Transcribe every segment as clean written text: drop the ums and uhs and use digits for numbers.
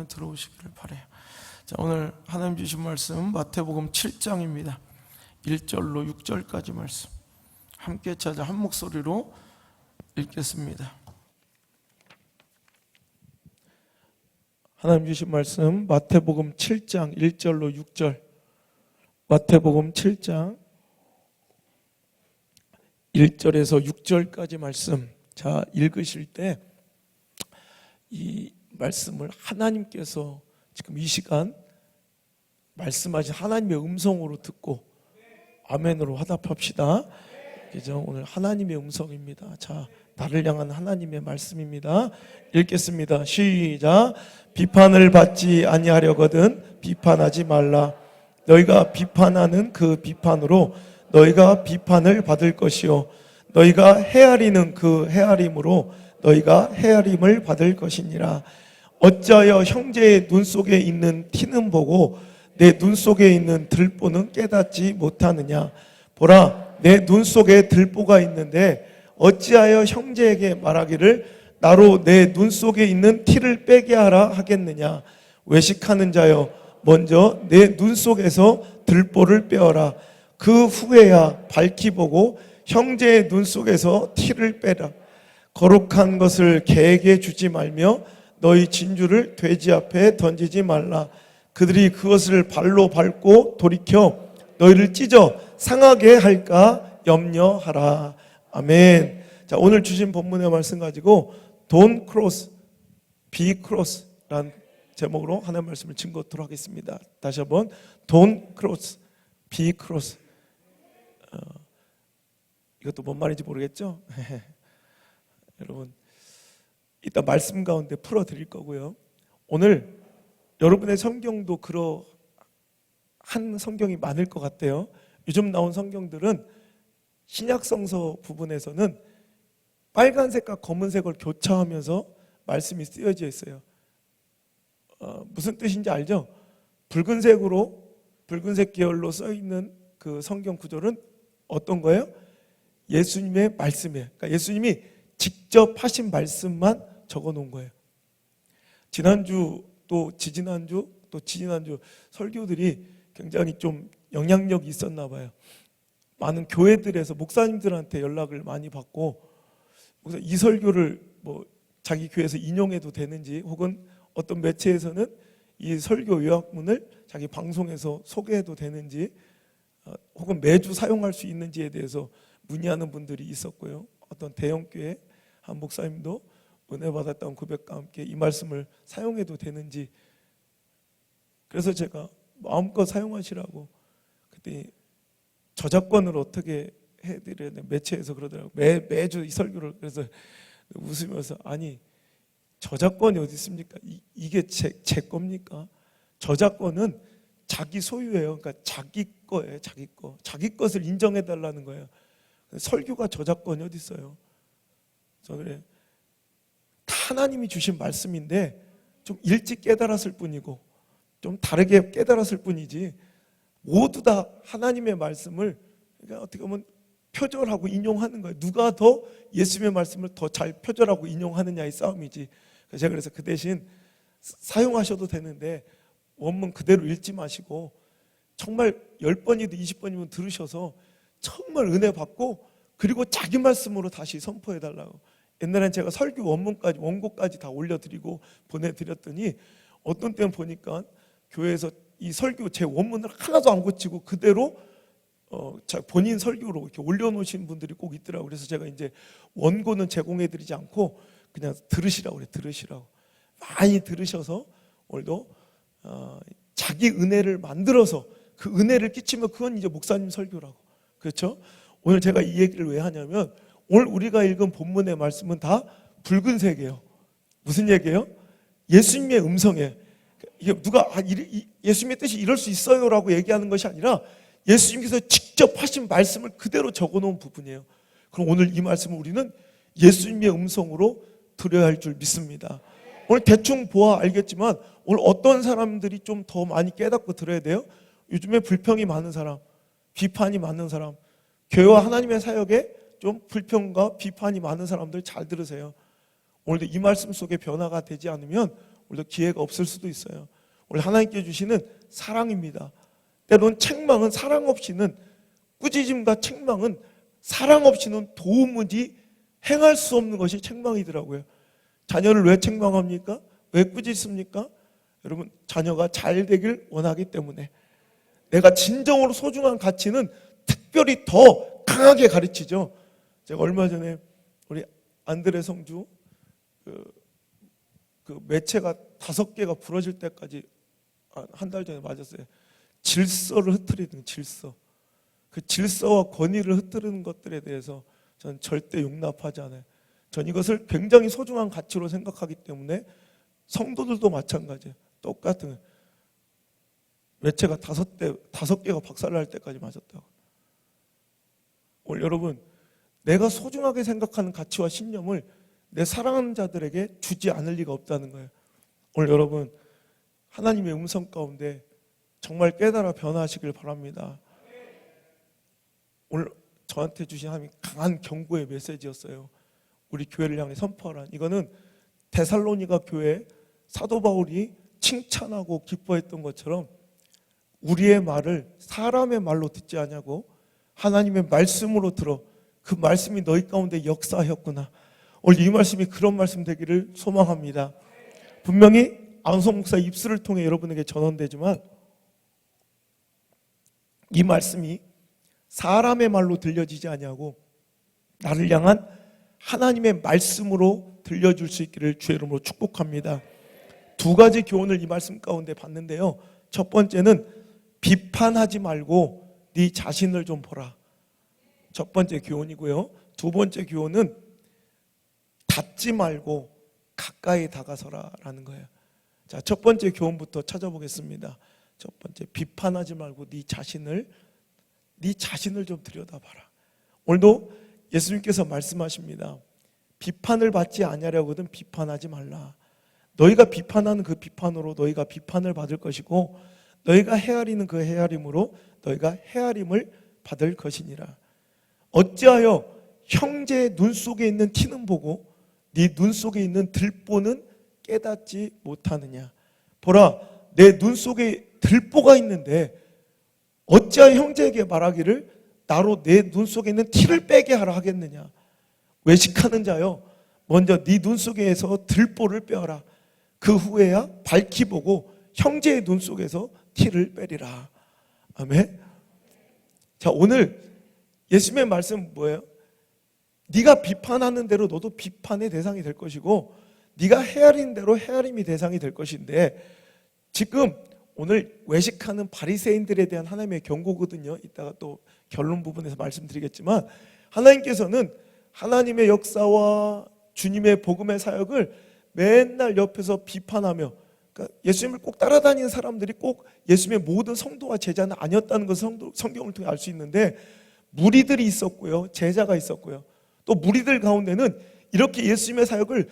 들어오시기를 바라요. 자, 오늘 하나님 주신 말씀 마태복음 7장입니다. 1절로 6절까지 말씀 함께 찾아 한 목소리로 읽겠습니다. 하나님 주신 말씀 마태복음 7장 1절로 6절. 마태복음 7장 1절에서 6절까지 말씀. 자, 읽으실 때 이 말씀을 하나님께서 지금 이 시간 말씀하신 하나님의 음성으로 듣고 아멘으로 화답합시다. 그죠? 오늘 하나님의 음성입니다. 자, 나를 향한 하나님의 말씀입니다. 읽겠습니다. 시작. 비판을 받지 아니하려거든 비판하지 말라. 너희가 비판하는 그 비판으로 너희가 비판을 받을 것이요 너희가 헤아리는 그 헤아림으로 너희가 헤아림을 받을 것이니라. 어찌하여 형제의 눈 속에 있는 티는 보고 내 눈 속에 있는 들보는 깨닫지 못하느냐. 보라, 내 눈 속에 들보가 있는데 어찌하여 형제에게 말하기를 나로 내 눈 속에 있는 티를 빼게 하라 하겠느냐. 외식하는 자여, 먼저 내 눈 속에서 들보를 빼어라. 그 후에야 밝히 보고 형제의 눈 속에서 티를 빼라. 거룩한 것을 개에게 주지 말며 너희 진주를 돼지 앞에 던지지 말라. 그들이 그것을 발로 밟고 돌이켜 너희를 찢어 상하게 할까 염려하라. 아멘. 자, 오늘 주신 본문의 말씀 가지고 Don't cross, be cross 라는 제목으로 하나님의 말씀을 증거토록 하겠습니다. 다시 한번 Don't cross, be cross. 이것도 뭔 말인지 모르겠죠? 여러분, 이따 말씀 가운데 풀어드릴 거고요. 오늘 여러분의 성경도 그러한 성경이 많을 것 같아요. 요즘 나온 성경들은 신약성서 부분에서는 빨간색과 검은색을 교차하면서 말씀이 쓰여져 있어요. 무슨 뜻인지 알죠? 붉은색 계열로 써있는 그 성경 구절은 어떤 거예요? 예수님의 말씀이에요. 그러니까 예수님이 직접 하신 말씀만 적어 놓은 거예요. 지난주 또 지지난주 또 지지난주 설교들이 굉장히 좀 영향력이 있었나 봐요. 많은 교회들에서 목사님들한테 연락을 많이 받고 이 설교를 뭐 자기 교회에서 인용해도 되는지 혹은 어떤 매체에서는 이 설교 요약문을 자기 방송에서 소개해도 되는지 혹은 매주 사용할 수 있는지에 대해서 문의하는 분들이 있었고요. 어떤 대형교회 한 목사님도 은혜 받았다는 고백과 함께 이 말씀을 사용해도 되는지, 그래서 제가 마음껏 사용하시라고 그때 저작권을 어떻게 해드려야 돼? 매체에서 그러더라고요. 매주 이 설교를. 그래서 웃으면서 아니 저작권이 어디 있습니까? 이게 제 겁니까? 저작권은 자기 소유예요. 그러니까 자기 거예요. 자기 것을 인정해달라는 거예요. 설교가 저작권이 어디 있어요? 저는 하나님이 주신 말씀인데 좀 일찍 깨달았을 뿐이고 좀 다르게 깨달았을 뿐이지 모두 다 하나님의 말씀을 그러니까 어떻게 보면 표절하고 인용하는 거예요. 누가 더 예수님의 말씀을 더 잘 표절하고 인용하느냐의 싸움이지. 그래서 그 대신 사용하셔도 되는데 원문 그대로 읽지 마시고 정말 10번이든 20번이면 들으셔서 정말 은혜 받고 그리고 자기 말씀으로 다시 선포해달라고. 옛날엔 제가 설교 원고까지 다 올려드리고 보내드렸더니 어떤 때는 보니까 교회에서 이 설교 제 원문을 하나도 안 고치고 그대로 본인 설교로 이렇게 올려놓으신 분들이 꼭 있더라고요. 그래서 제가 이제 원고는 제공해드리지 않고 그냥 들으시라고 그래요. 들으시라고. 많이 들으셔서 오늘도 자기 은혜를 만들어서 그 은혜를 끼치면 그건 이제 목사님 설교라고. 그렇죠? 오늘 제가 이 얘기를 왜 하냐면 오늘 우리가 읽은 본문의 말씀은 다 붉은색이에요. 무슨 얘기예요? 예수님의 음성에 이게 누가 예수님의 뜻이 이럴 수 있어요라고 얘기하는 것이 아니라 예수님께서 직접 하신 말씀을 그대로 적어놓은 부분이에요. 그럼 오늘 이 말씀을 우리는 예수님의 음성으로 들어야 할 줄 믿습니다. 오늘 대충 보아 알겠지만 오늘 어떤 사람들이 좀 더 많이 깨닫고 들어야 돼요? 요즘에 불평이 많은 사람, 비판이 많은 사람, 교회와 하나님의 사역에 좀 불평과 비판이 많은 사람들 잘 들으세요. 오늘도 이 말씀 속에 변화가 되지 않으면 우리도 기회가 없을 수도 있어요. 우리 하나님께 주시는 사랑입니다. 때론 책망은 사랑 없이는, 꾸짖음과 책망은 사랑 없이는 도무지 행할 수 없는 것이 책망이더라고요. 자녀를 왜 책망합니까? 왜 꾸짖습니까? 여러분, 자녀가 잘 되길 원하기 때문에. 내가 진정으로 소중한 가치는 특별히 더 강하게 가르치죠. 제가 얼마 전에 우리 안드레 성주 그 매체가 5개가 부러질 때까지 한 달 전에 맞았어요. 질서를 흐트리는 질서. 그 질서와 권위를 흐트리는 것들에 대해서 저는 절대 용납하지 않아요. 전 이것을 굉장히 소중한 가치로 생각하기 때문에 성도들도 마찬가지예요. 똑같은 매체가 5개가 박살날 때까지 맞았다고. 오늘 여러분, 내가 소중하게 생각하는 가치와 신념을 내 사랑하는 자들에게 주지 않을 리가 없다는 거예요. 오늘 여러분, 하나님의 음성 가운데 정말 깨달아 변화하시길 바랍니다. 오늘 저한테 주신 하나님 강한 경고의 메시지였어요. 우리 교회를 향해 선포하라. 이거는 데살로니가 교회 사도 바울이 칭찬하고 기뻐했던 것처럼 우리의 말을 사람의 말로 듣지 아니하고 하나님의 말씀으로 들어 그 말씀이 너희 가운데 역사하였구나. 오늘 이 말씀이 그런 말씀 되기를 소망합니다. 분명히 안성 목사 입술을 통해 여러분에게 전언되지만 이 말씀이 사람의 말로 들려지지 아니하고 나를 향한 하나님의 말씀으로 들려줄 수 있기를 주의 이름으로 축복합니다. 2가지 교훈을 이 말씀 가운데 봤는데요. 첫 번째는 비판하지 말고 네 자신을 좀 보라. 첫 번째 교훈이고요. 2번째 교훈은 닫지 말고 가까이 다가서라라는 거예요. 자, 첫 번째 교훈부터 찾아보겠습니다. 첫 번째, 비판하지 말고 네 자신을 좀 들여다봐라. 오늘도 예수님께서 말씀하십니다. 비판을 받지 아니하려거든 비판하지 말라. 너희가 비판하는 그 비판으로 너희가 비판을 받을 것이고 너희가 헤아리는 그 헤아림으로 너희가 헤아림을 받을 것이니라. 어찌하여 형제의 눈 속에 있는 티는 보고 네 눈 속에 있는 들보는 깨닫지 못하느냐. 보라, 내 눈 속에 들보가 있는데 어찌하여 형제에게 말하기를 나로 내 눈 속에 있는 티를 빼게 하라 하겠느냐. 외식하는 자여, 먼저 네 눈 속에서 들보를 빼어라. 그 후에야 밝히 보고 형제의 눈 속에서 티를 빼리라. 아멘. 자, 오늘 예수님의 말씀은 뭐예요? 네가 비판하는 대로 너도 비판의 대상이 될 것이고 네가 헤아리는 대로 헤아림이 대상이 될 것인데, 지금 오늘 외식하는 바리새인들에 대한 하나님의 경고거든요. 이따가 또 결론 부분에서 말씀드리겠지만, 하나님께서는 하나님의 역사와 주님의 복음의 사역을 맨날 옆에서 비판하며, 그러니까 예수님을 꼭 따라다니는 사람들이 꼭 예수님의 모든 성도와 제자는 아니었다는 것을 성경을 통해 알 수 있는데, 무리들이 있었고요, 제자가 있었고요. 또 무리들 가운데는 이렇게 예수님의 사역을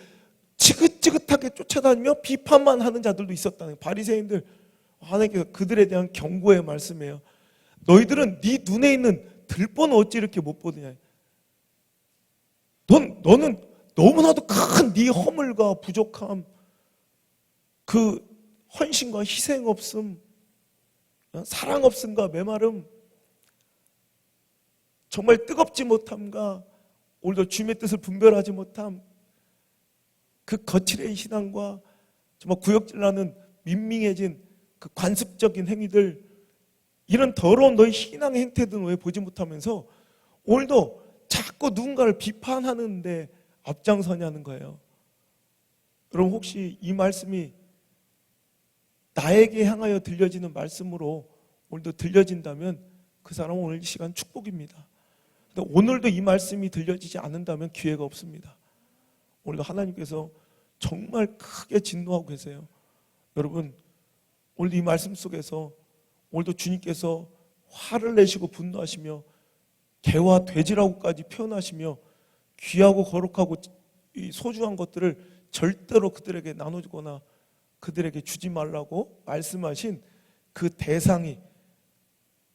지긋지긋하게 쫓아다니며 비판만 하는 자들도 있었다는, 바리새인들, 하나님께서 그들에 대한 경고의 말씀이에요. 너희들은 네 눈에 있는 들보는 어찌 이렇게 못 보느냐. 너는 너무나도 큰 네 허물과 부족함, 그 헌신과 희생 없음, 사랑 없음과 메마름, 정말 뜨겁지 못함과 오늘도 주님의 뜻을 분별하지 못함, 그 거칠의 신앙과 정말 구역질나는 민밍해진 그 관습적인 행위들, 이런 더러운 너희 신앙의 행태들은 왜 보지 못하면서 오늘도 자꾸 누군가를 비판하는데 앞장서냐는 거예요. 여러분, 혹시 이 말씀이 나에게 향하여 들려지는 말씀으로 오늘도 들려진다면 그 사람은 오늘 이 시간 축복입니다. 근데 오늘도 이 말씀이 들려지지 않는다면 기회가 없습니다. 오늘도 하나님께서 정말 크게 진노하고 계세요. 여러분, 오늘도 이 말씀 속에서 오늘도 주님께서 화를 내시고 분노하시며 개와 돼지라고까지 표현하시며 귀하고 거룩하고 이 소중한 것들을 절대로 그들에게 나누거나 그들에게 주지 말라고 말씀하신 그 대상이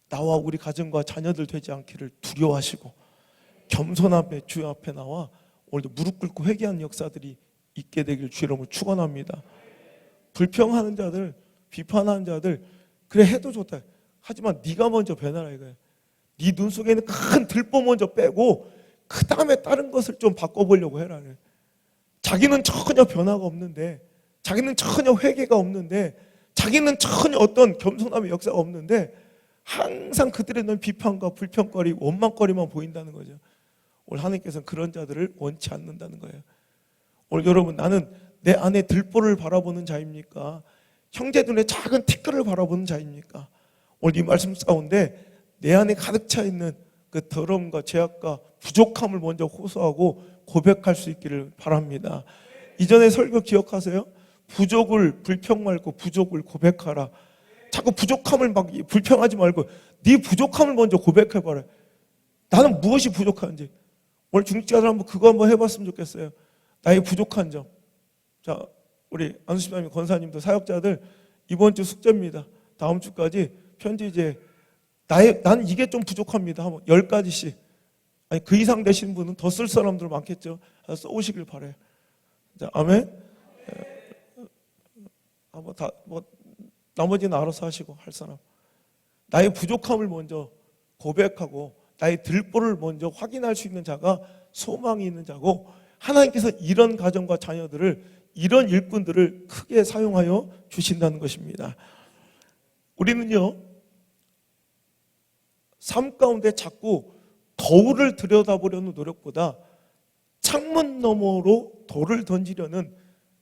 나와 우리 가정과 자녀들 되지 않기를 두려워하시고 겸손함에 주여 앞에 나와 오늘도 무릎 꿇고 회개하는 역사들이 있게 되길 주의 이름으로 축원합니다. 불평하는 자들, 비판하는 자들 그래 해도 좋다. 하지만 네가 먼저 변하라 이거야. 네 눈 속에 있는 큰 들보 먼저 빼고 그 다음에 다른 것을 좀 바꿔보려고 해라. 자기는 전혀 변화가 없는데, 자기는 전혀 회개가 없는데, 자기는 전혀 어떤 겸손함의 역사가 없는데 항상 그들의 눈 비판과 불평거리, 원망거리만 보인다는 거죠. 오늘 하나님께서는 그런 자들을 원치 않는다는 거예요. 오늘 여러분, 나는 내 안에 들보를 바라보는 자입니까? 형제 눈에 작은 티끌을 바라보는 자입니까? 오늘 이 말씀 가운데 내 안에 가득 차 있는 그 더러움과 죄악과 부족함을 먼저 호소하고 고백할 수 있기를 바랍니다. 이전에 설교 기억하세요? 부족을 불평 말고 부족을 고백하라. 자꾸 부족함을 막 불평하지 말고 네 부족함을 먼저 고백해봐라. 나는 무엇이 부족한지. 오늘 중직자들 한번 그거 한번 해봤으면 좋겠어요. 나의 부족한 점. 자, 우리 안수집사님, 권사님도 사역자들 이번 주 숙제입니다. 다음 주까지 편지지에 나는 이게 좀 부족합니다 하면 10가지씩, 아니 그 이상 되신 분은 더 쓸 사람들 많겠죠. 써오시길 바래요. 자, 아멘. 한번 다 나머지는 알아서 하시고 할 사람. 나의 부족함을 먼저 고백하고 나의 들보를 먼저 확인할 수 있는 자가 소망이 있는 자고, 하나님께서 이런 가정과 자녀들을, 이런 일꾼들을 크게 사용하여 주신다는 것입니다. 우리는요, 삶 가운데 자꾸 거울을 들여다보려는 노력보다 창문 너머로 돌을 던지려는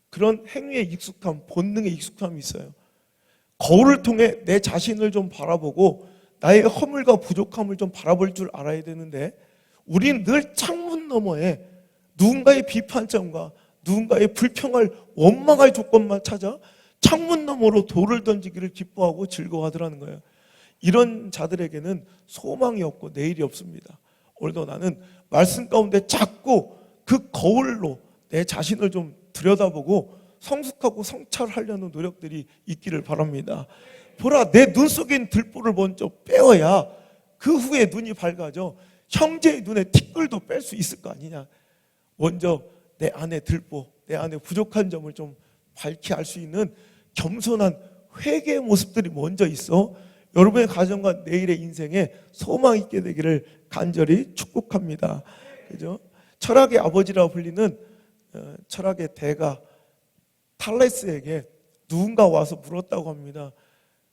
그런 행위에 익숙함, 본능에 익숙함이 있어요. 거울을 통해 내 자신을 좀 바라보고 나의 허물과 부족함을 좀 바라볼 줄 알아야 되는데, 우리는 늘 창문 너머에 누군가의 비판점과 누군가의 불평할, 원망할 조건만 찾아 창문 너머로 돌을 던지기를 기뻐하고 즐거워하더라는 거예요. 이런 자들에게는 소망이 없고 내일이 없습니다. 오늘도 나는 말씀 가운데 자꾸 그 거울로 내 자신을 좀 들여다보고 성숙하고 성찰하려는 노력들이 있기를 바랍니다. 보라, 내 눈 속에 있는 들보를 먼저 빼어야 그 후에 눈이 밝아져 형제의 눈에 티끌도 뺄 수 있을 거 아니냐. 먼저 내 안에 들보, 내 안에 부족한 점을 좀 밝히 알 수 있는 겸손한 회개의 모습들이 먼저 있어 여러분의 가정과 내일의 인생에 소망 있게 되기를 간절히 축복합니다. 그죠? 철학의 아버지라 불리는 철학의 대가 탈레스에게 누군가 와서 물었다고 합니다.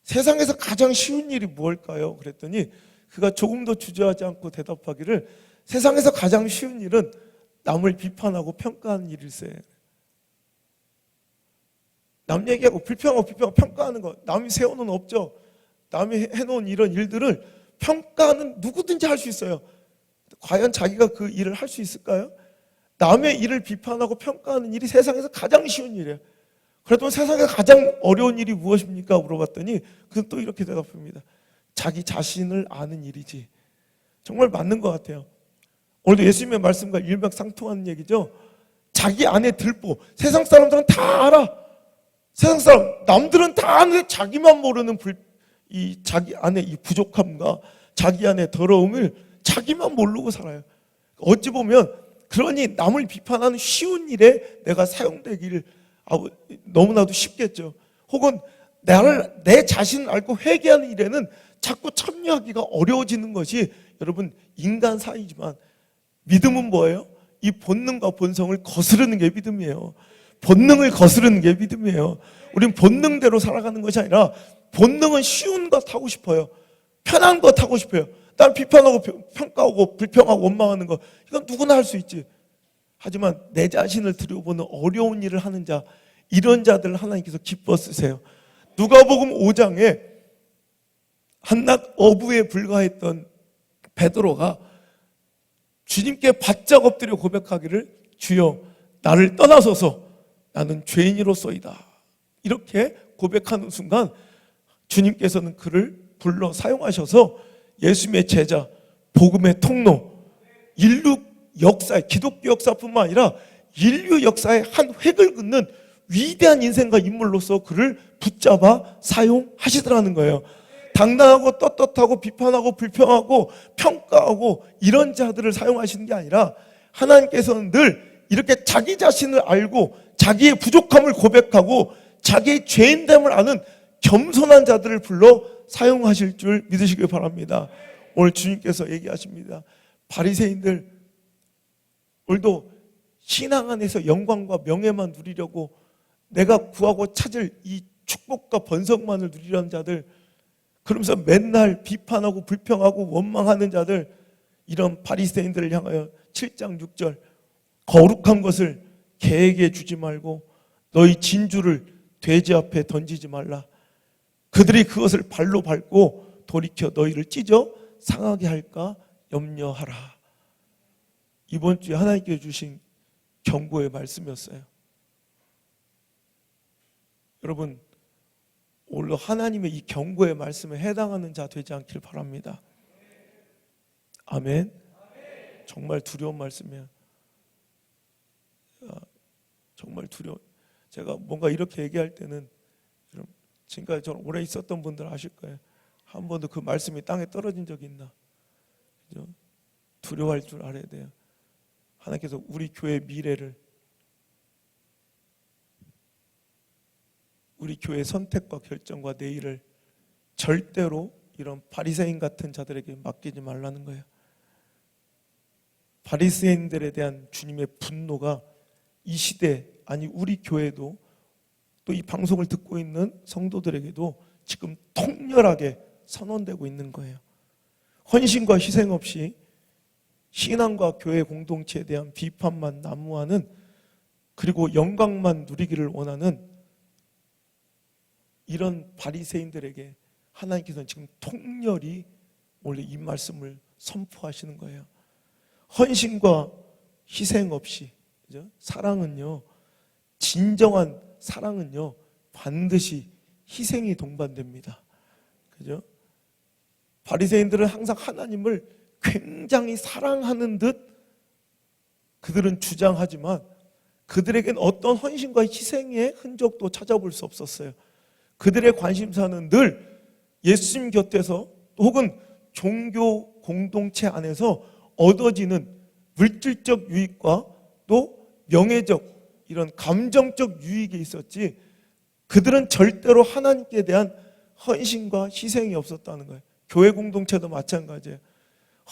세상에서 가장 쉬운 일이 무엇일까요? 그랬더니 그가 조금도 주저하지 않고 대답하기를, 세상에서 가장 쉬운 일은 남을 비판하고 평가하는 일일세. 남 얘기하고 불평하고 평가하는 거, 남이 세워놓은 업적, 남이 해놓은 이런 일들을 평가하는 누구든지 할 수 있어요. 과연 자기가 그 일을 할 수 있을까요? 남의 일을 비판하고 평가하는 일이 세상에서 가장 쉬운 일이에요. 그래도 세상에서 가장 어려운 일이 무엇입니까? 물어봤더니 그는 또 이렇게 대답합니다. 자기 자신을 아는 일이지. 정말 맞는 것 같아요. 오늘도 예수님의 말씀과 일맥상통하는 얘기죠. 자기 안에 들보, 세상 사람들은 다 알아. 세상 사람, 남들은 다 아는데 자기만 모르는 이 자기 안에 이 부족함과 자기 안에 더러움을 자기만 모르고 살아요. 어찌 보면 그러니 남을 비판하는 쉬운 일에 내가 사용되기를 너무나도 쉽겠죠. 혹은 내 자신을 알고 회개하는 일에는 자꾸 참여하기가 어려워지는 것이 여러분 인간 사이지만, 믿음은 뭐예요? 이 본능과 본성을 거스르는 게 믿음이에요. 본능을 거스르는 게 믿음이에요. 우린 본능대로 살아가는 것이 아니라 본능은 쉬운 것 하고 싶어요. 편한 것 하고 싶어요. 난 비판하고 평가하고 불평하고 원망하는 거, 이건 누구나 할 수 있지. 하지만 내 자신을 들여보는 어려운 일을 하는 자, 이런 자들을 하나님께서 기뻐 쓰세요. 누가복음 5장에 한낱 어부에 불과했던 베드로가 주님께 바짝 엎드려 고백하기를, 주여 나를 떠나소서 나는 죄인이로소이다. 이렇게 고백하는 순간 주님께서는 그를 불러 사용하셔서 예수님의 제자, 복음의 통로, 인류 역사의, 기독교 역사뿐만 아니라 인류 역사의 한 획을 긋는 위대한 인생과 인물로서 그를 붙잡아 사용하시더라는 거예요. 당당하고 떳떳하고 비판하고 불평하고 평가하고 이런 자들을 사용하시는 게 아니라, 하나님께서는 늘 이렇게 자기 자신을 알고 자기의 부족함을 고백하고 자기의 죄인됨을 아는 겸손한 자들을 불러 사용하실 줄 믿으시길 바랍니다. 오늘 주님께서 얘기하십니다. 바리새인들, 오늘도 신앙 안에서 영광과 명예만 누리려고 내가 구하고 찾을 이 축복과 번성만을 누리려는 자들, 그러면서 맨날 비판하고 불평하고 원망하는 자들, 이런 바리새인들을 향하여 7장 6절 거룩한 것을 개에게 주지 말고 너희 진주를 돼지 앞에 던지지 말라. 그들이 그것을 발로 밟고 돌이켜 너희를 찢어 상하게 할까 염려하라. 이번 주에 하나님께 주신 경고의 말씀이었어요. 여러분, 오늘 하나님의 이 경고의 말씀에 해당하는 자 되지 않길 바랍니다. 아멘. 정말 두려운 말씀이에요. 정말 두려워. 제가 뭔가 이렇게 얘기할 때는 지금까지 저는 오래 있었던 분들 아실 거예요. 한 번도 그 말씀이 땅에 떨어진 적이 있나? 그죠? 두려워할 줄 알아야 돼요. 하나님께서 우리 교회의 미래를, 우리 교회의 선택과 결정과 내일을 절대로 이런 바리새인 같은 자들에게 맡기지 말라는 거예요. 바리새인들에 대한 주님의 분노가 이 시대, 아니 우리 교회도 또 이 방송을 듣고 있는 성도들에게도 지금 통렬하게 선언되고 있는 거예요. 헌신과 희생 없이 신앙과 교회 공동체에 대한 비판만 난무하는, 그리고 영광만 누리기를 원하는 이런 바리새인들에게 하나님께서는 지금 통렬히 원래 이 말씀을 선포하시는 거예요. 헌신과 희생 없이, 그죠? 사랑은요, 진정한 사랑은요 반드시 희생이 동반됩니다. 그죠? 바리새인들은 항상 하나님을 굉장히 사랑하는 듯 그들은 주장하지만 그들에겐 어떤 헌신과 희생의 흔적도 찾아볼 수 없었어요. 그들의 관심사는 늘 예수님 곁에서 혹은 종교 공동체 안에서 얻어지는 물질적 유익과 또 명예적 이런 감정적 유익이 있었지, 그들은 절대로 하나님께 대한 헌신과 희생이 없었다는 거예요. 교회 공동체도 마찬가지예요.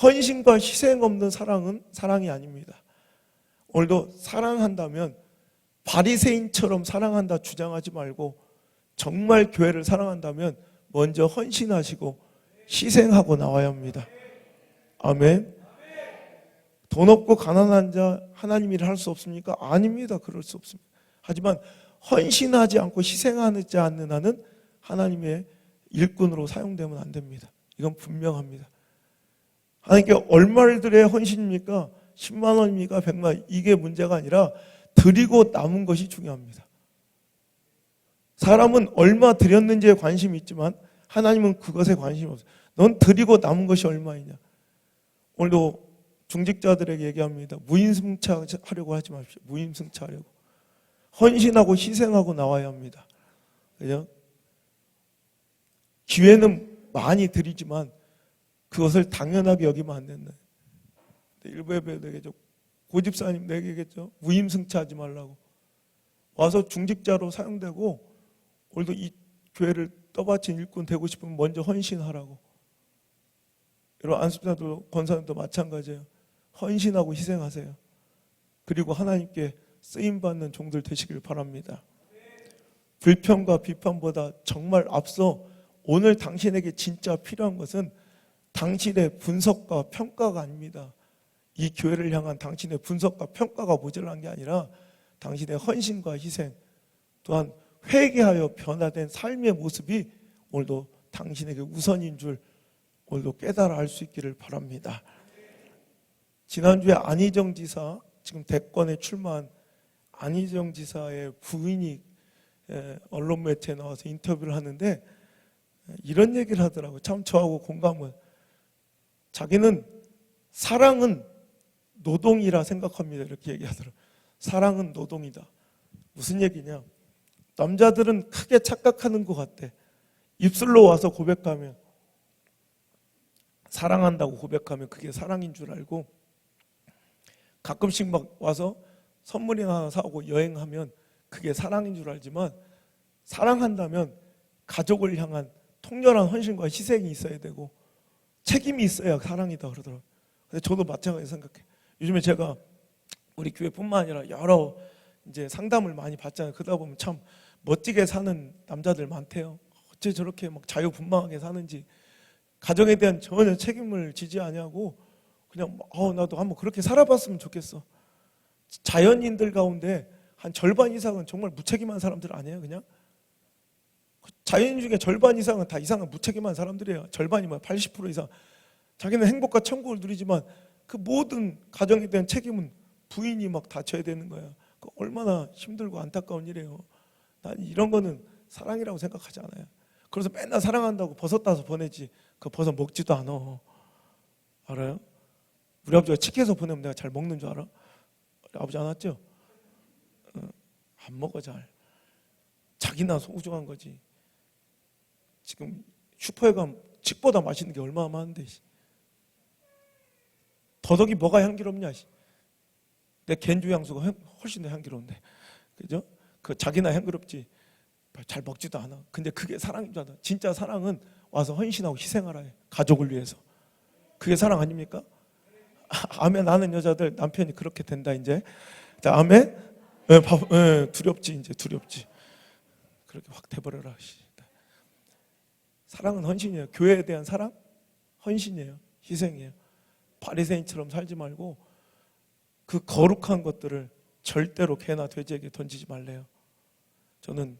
헌신과 희생 없는 사랑은 사랑이 아닙니다. 오늘도 사랑한다면 바리새인처럼 사랑한다 주장하지 말고, 정말 교회를 사랑한다면 먼저 헌신하시고 희생하고 나와야 합니다. 아멘. 돈 없고 가난한 자 하나님 일을 할 수 없습니까? 아닙니다. 그럴 수 없습니다. 하지만 헌신하지 않고 희생하지 않는 한은 하나님의 일꾼으로 사용되면 안 됩니다. 이건 분명합니다. 하나님께 얼마를 드려야 헌신입니까? 10만 원입니까? 100만 원? 이게 문제가 아니라 드리고 남은 것이 중요합니다. 사람은 얼마 드렸는지에 관심이 있지만 하나님은 그것에 관심이 없어요. 넌 드리고 남은 것이 얼마이냐? 오늘도 중직자들에게 얘기합니다. 무임승차하려고 하지 마십시오. 무임승차하려고. 헌신하고 희생하고 나와야 합니다. 그죠? 기회는 많이 드리지만 그것을 당연하게 여기면 안 된다. 일부 예배되겠죠. 고집사님 내게겠죠. 무임승차하지 말라고. 와서 중직자로 사용되고, 오늘도 이 교회를 떠받친 일꾼 되고 싶으면 먼저 헌신하라고. 여러분, 안수자도 권사님도 마찬가지예요. 헌신하고 희생하세요. 그리고 하나님께 쓰임받는 종들 되시길 바랍니다. 불평과 비판보다 정말 앞서 오늘 당신에게 진짜 필요한 것은 당신의 분석과 평가가 아닙니다. 이 교회를 향한 당신의 분석과 평가가 모자란 게 아니라 당신의 헌신과 희생, 또한 회개하여 변화된 삶의 모습이 오늘도 당신에게 우선인 줄 오늘도 깨달아 알 수 있기를 바랍니다. 지난주에 안희정 지사, 지금 대권에 출마한 안희정 지사의 부인이 언론 매체에 나와서 인터뷰를 하는데 이런 얘기를 하더라고요. 참 저하고 공감을. 자기는 사랑은 노동이라 생각합니다. 이렇게 얘기하더라고요. 사랑은 노동이다. 무슨 얘기냐? 남자들은 크게 착각하는 것 같아. 입술로 와서 고백하면, 사랑한다고 고백하면 그게 사랑인 줄 알고, 가끔씩 막 와서 선물이나 하나 사오고 여행하면 그게 사랑인 줄 알지만, 사랑한다면 가족을 향한 통렬한 헌신과 희생이 있어야 되고 책임이 있어야 사랑이다 그러더라고요. 근데 저도 마찬가지 생각해요. 요즘에 제가 우리 교회뿐만 아니라 여러 이제 상담을 많이 받잖아요. 그러다 보면 참 멋지게 사는 남자들 많대요. 어째 저렇게 막 자유분방하게 사는지, 가정에 대한 전혀 책임을 지지 아니하고 그냥 나도 한번 그렇게 살아봤으면 좋겠어. 자연인들 가운데 한 절반 이상은 정말 무책임한 사람들 아니에요? 그냥 자연인 중에 절반 이상은 다 이상한 무책임한 사람들이에요. 절반이면 80% 이상. 자기는 행복과 천국을 누리지만 그 모든 가정에 대한 책임은 부인이 막 다 져야 되는 거야. 얼마나 힘들고 안타까운 일이에요. 난 이런 거는 사랑이라고 생각하지 않아요. 그래서 맨날 사랑한다고 버섯 따서 보내지, 그 버섯 먹지도 않아. 알아요? 우리 아버지가 치킨에서 보내면 내가 잘 먹는 줄 알아? 아버지 안 왔죠? 안 먹어 잘. 자기나 소중한 거지. 지금 슈퍼에 가면 칡보다 맛있는 게 얼마나 많은데, 더덕이 뭐가 향기롭냐. 내 겐주 향수가 훨씬 더 향기로운데, 그죠? 그 자기나 향기롭지 잘 먹지도 않아. 근데 그게 사랑인 줄 알아. 진짜 사랑은 와서 헌신하고 희생하라 해. 가족을 위해서. 그게 사랑 아닙니까? 아멘 하는 여자들 남편이 그렇게 된다 이제. 자, 아멘. 두렵지 이제, 두렵지. 그렇게 확 돼버려라. 사랑은 헌신이에요. 교회에 대한 사랑 헌신이에요. 희생이에요. 바리새인처럼 살지 말고 그 거룩한 것들을 절대로 개나 돼지에게 던지지 말래요. 저는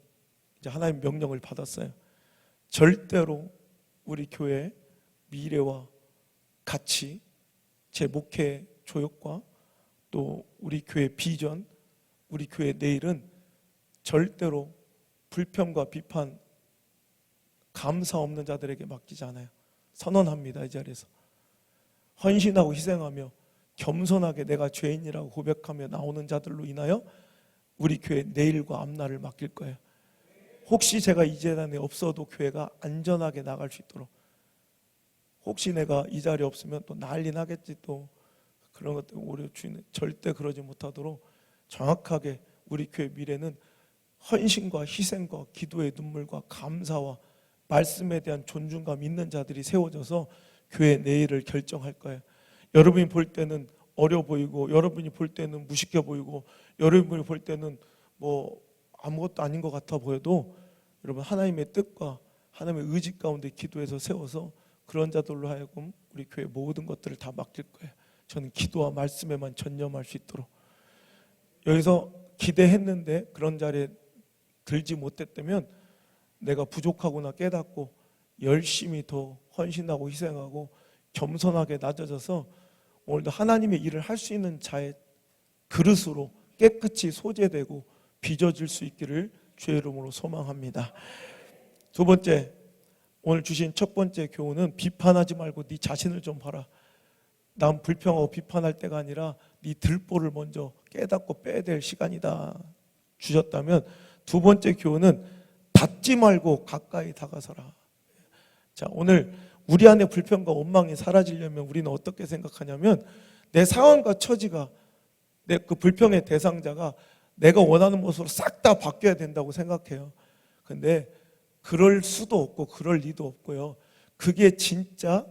이제 하나님 명령을 받았어요. 절대로 우리 교회 미래와 가치, 제 목회 조역과 또 우리 교회 비전, 우리 교회 내일은 절대로 불평과 비판, 감사 없는 자들에게 맡기지 않아요. 선언합니다. 이 자리에서 헌신하고 희생하며 겸손하게 내가 죄인이라고 고백하며 나오는 자들로 인하여 우리 교회 내일과 앞날을 맡길 거예요. 혹시 제가 이 재단에 없어도 교회가 안전하게 나갈 수 있도록, 혹시 내가 이 자리에 없으면 또 난리 나겠지, 또 그런 것 때문에 오히려 주인은 절대 그러지 못하도록 정확하게 우리 교회 미래는 헌신과 희생과 기도의 눈물과 감사와 말씀에 대한 존중감 있는 자들이 세워져서 교회 내일을 결정할 거예요. 여러분이 볼 때는 어려 보이고, 여러분이 볼 때는 무식해 보이고, 여러분이 볼 때는 뭐 아무것도 아닌 것 같아 보여도 여러분 하나님의 뜻과 하나님의 의지 가운데 기도해서 세워서 그런 자들로 하여금 우리 교회 모든 것들을 다 맡길 거예요. 저는 기도와 말씀에만 전념할 수 있도록. 여기서 기대했는데 그런 자리에 들지 못했다면 내가 부족하구나 깨닫고 열심히 더 헌신하고 희생하고 겸손하게 낮아져서 오늘도 하나님의 일을 할 수 있는 자의 그릇으로 깨끗이 소재되고 빚어질 수 있기를 주의 이름으로 소망합니다. 두 번째, 오늘 주신 첫 번째 교훈은 비판하지 말고 네 자신을 좀 봐라. 남 불평하고 비판할 때가 아니라 네 들보를 먼저 깨닫고 빼야 될 시간이다 주셨다면, 두 번째 교훈은 닫지 말고 가까이 다가서라. 자, 오늘 우리 안에 불평과 원망이 사라지려면 우리는 어떻게 생각하냐면, 내 상황과 처지가, 내 그 불평의 대상자가 내가 원하는 모습으로 싹 다 바뀌어야 된다고 생각해요. 근데 그럴 수도 없고 그럴 리도 없고요. 그게 진짜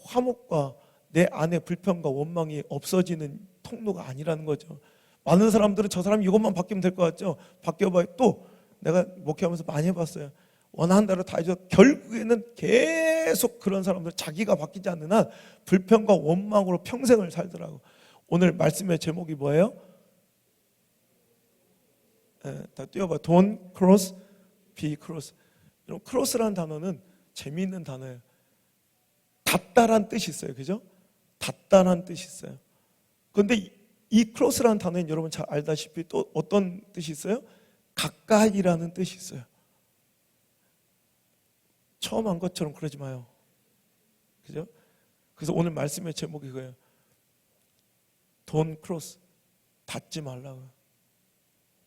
화목과 내 안에 불평과 원망이 없어지는 통로가 아니라는 거죠. 많은 사람들은 저 사람이 이것만 바뀌면 될 것 같죠. 바뀌어봐요. 또 내가 목회하면서 많이 해봤어요. 원하는 대로 다 해줘. 결국에는 계속 그런 사람들 자기가 바뀌지 않는 한 불평과 원망으로 평생을 살더라고. 오늘 말씀의 제목이 뭐예요? 다 띄워봐. Don't cross, be cross. 여러분, cross라는 단어는 재미있는 단어예요. 닿다란 뜻이 있어요. 그죠? 닿다란 뜻이 있어요. 그런데 이 cross라는 단어는 여러분 잘 알다시피 또 어떤 뜻이 있어요? 가까이라는 뜻이 있어요. 처음 한 것처럼 그러지 마요. 그죠? 그래서 오늘 말씀의 제목이 그거예요. Don't cross. 닿지 말라고요.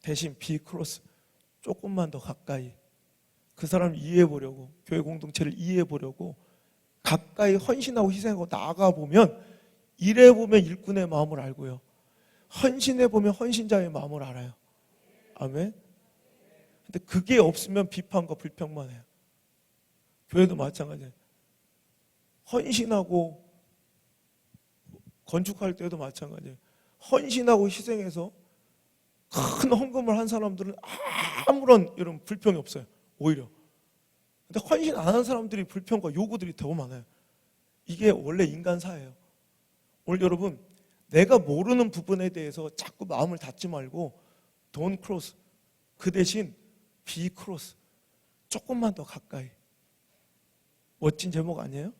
대신 be close. 조금만 더 가까이. 그 사람을 이해해 보려고, 교회 공동체를 이해해 보려고 가까이 헌신하고 희생하고 나아가 보면, 일해 보면 일꾼의 마음을 알고요, 헌신해 보면 헌신자의 마음을 알아요. 아멘. 근데 그게 없으면 비판과 불평만 해요. 교회도 마찬가지예요. 헌신하고 건축할 때도 마찬가지예요. 헌신하고 희생해서 큰 헌금을 한 사람들은 아무런 이런 불평이 없어요. 오히려. 근데 헌신 안 한 사람들이 불평과 요구들이 더 많아요. 이게 원래 인간사예요. 오늘 여러분, 내가 모르는 부분에 대해서 자꾸 마음을 닫지 말고 don't cross, 그 대신 be close, 조금만 더 가까이. 멋진 제목 아니에요?